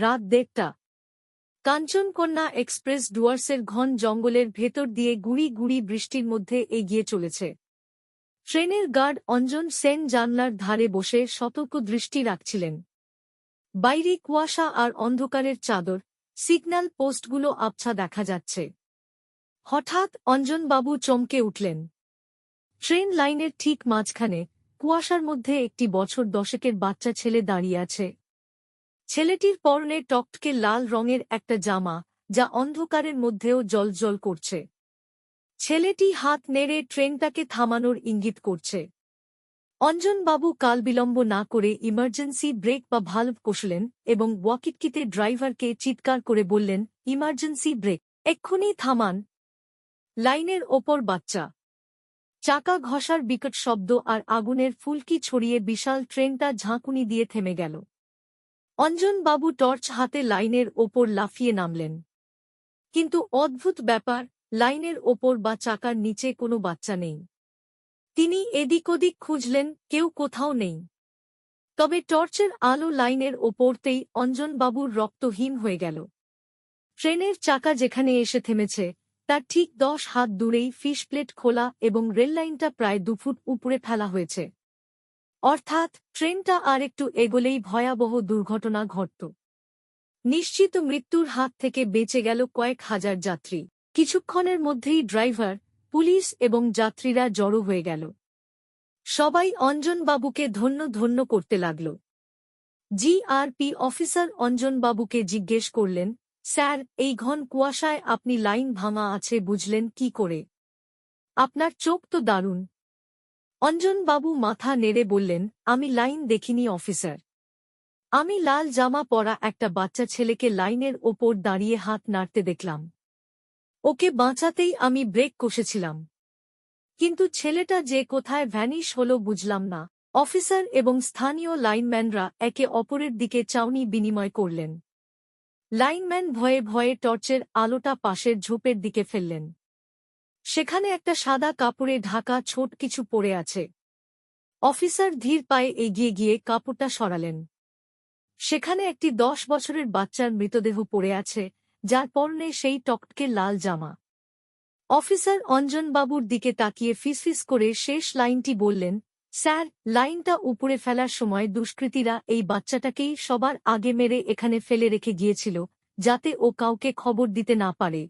রাত 1:30। কাঞ্চনকন্যা এক্সপ্রেস ডুয়ার্সের ঘন জঙ্গলের ভেতর দিয়ে গুড়ি গুড়ি বৃষ্টির মধ্যে এগিয়ে চলেছে। ট্রেনের গার্ড অঞ্জন সেন জানলার ধারে বসে সতর্ক দৃষ্টি রাখছিলেন। বাইরে কুয়াশা আর অন্ধকারের চাদর, সিগন্যাল পোস্টগুলো আবছা দেখা যাচ্ছে। হঠাৎ অঞ্জনবাবু চমকে উঠলেন। ট্রেন লাইনের ঠিক মাঝখানে কুয়াশার মধ্যে একটি বছর 10-এর বাচ্চা ছেলে দাঁড়িয়ে আছে। ছেলেটির পরনে টকটকে লাল রঙের একটা জামা, যা অন্ধকারের মধ্যেও জ্বলজ্বল করছে। ছেলেটি হাত নেড়ে ট্রেনটাকে থামানোর ইঙ্গিত করছে। অঞ্জনবাবু কালবিলম্ব না করে ইমার্জেন্সি ব্রেক বা ভালভ কষলেন এবং ওয়াকিটকিতে ড্রাইভারকে চিৎকার করে বললেন, ইমার্জেন্সি ব্রেক, এক্ষুনি থামান। লাইনের ওপর বাচ্চা চাকা ঘষার বিকট শব্দ আর আগুনের ফুলকি ছড়িয়ে বিশাল ট্রেনটা ঝাঁকুনি দিয়ে থেমে গেল। অঞ্জনবাবু টর্চ হাতে লাইনের ওপর লাফিয়ে নামলেন। কিন্তু অদ্ভুত ব্যাপার, লাইনের ওপর বা চাকার নিচে কোনো বাচ্চা নেই। তিনি এদিক ওদিক খুঁজলেন, কেউ কোথাও নেই। তবে টর্চের আলো লাইনের ওপরতেই অঞ্জনবাবুর রক্তহীন হয়ে গেল। ট্রেনের চাকা যেখানে এসে থেমেছে তার ঠিক 10 হাত দূরেই ফিশ প্লেট খোলা এবং রেললাইনটা প্রায় 2 ফুট উপরে ফেলা হয়েছে। অর্থাৎ ট্রেনটা আর একটু এগোলেই ভয়াবহ দুর্ঘটনা ঘটত। নিশ্চিত মৃত্যুর হাত থেকে বেঁচে গেল কয়েক হাজার যাত্রী। কিছুক্ষণের মধ্যেই ড্রাইভার, পুলিশ এবং যাত্রীরা জড়ো হয়ে গেল। সবাই অঞ্জনবাবুকে ধন্য ধন্য করতে লাগল। জিআরপি অফিসার অঞ্জনবাবুকে জিজ্ঞেস করলেন, স্যার, এই ঘন কুয়াশায় আপনি লাইন ভাঙা আছে বুঝলেন কি করে? আপনার চোখ তো দারুণ। অঞ্জনবাবু মাথা নেড়ে বললেন, আমি লাইন দেখিনি অফিসার। আমি লাল জামা পরা একটা বাচ্চা ছেলেকে লাইনের ওপর দাঁড়িয়ে হাত নাড়তে দেখলাম। ওকে বাঁচাতেই আমি ব্রেক কষেছিলাম। কিন্তু ছেলেটা যে কোথায় ভ্যানিশ হলো বুঝলাম না। অফিসার এবং স্থানীয় লাইনম্যানরা একে অপরের দিকে চাউনি বিনিময় করলেন। লাইনম্যান ভয়ে ভয়ে টর্চের আলোটা পাশের ঝোপের দিকে ফেললেন। সেখানে একটা সাদা কাপড়ে ঢাকা ছোট কিছু পড়ে আছে। অফিসার ধীর পায়ে এগিয়ে গিয়ে কাপড়টা সরালেন। সেখানে একটি 10 বছরের বাচ্চার মৃতদেহ পড়ে আছে, যার পরনে সেই টকটকে লাল জামা। অফিসার অঞ্জনবাবুর দিকে তাকিয়ে ফিসফিস করে শেষ লাইনটি বললেন, স্যার, লাইনটা উপরে ফেলার সময় দুষ্কৃতীরা এই বাচ্চাটাকেই সবার আগে মেরে এখানে ফেলে রেখে গিয়েছিল, যাতে ও কাউকে খবর দিতে না পারে।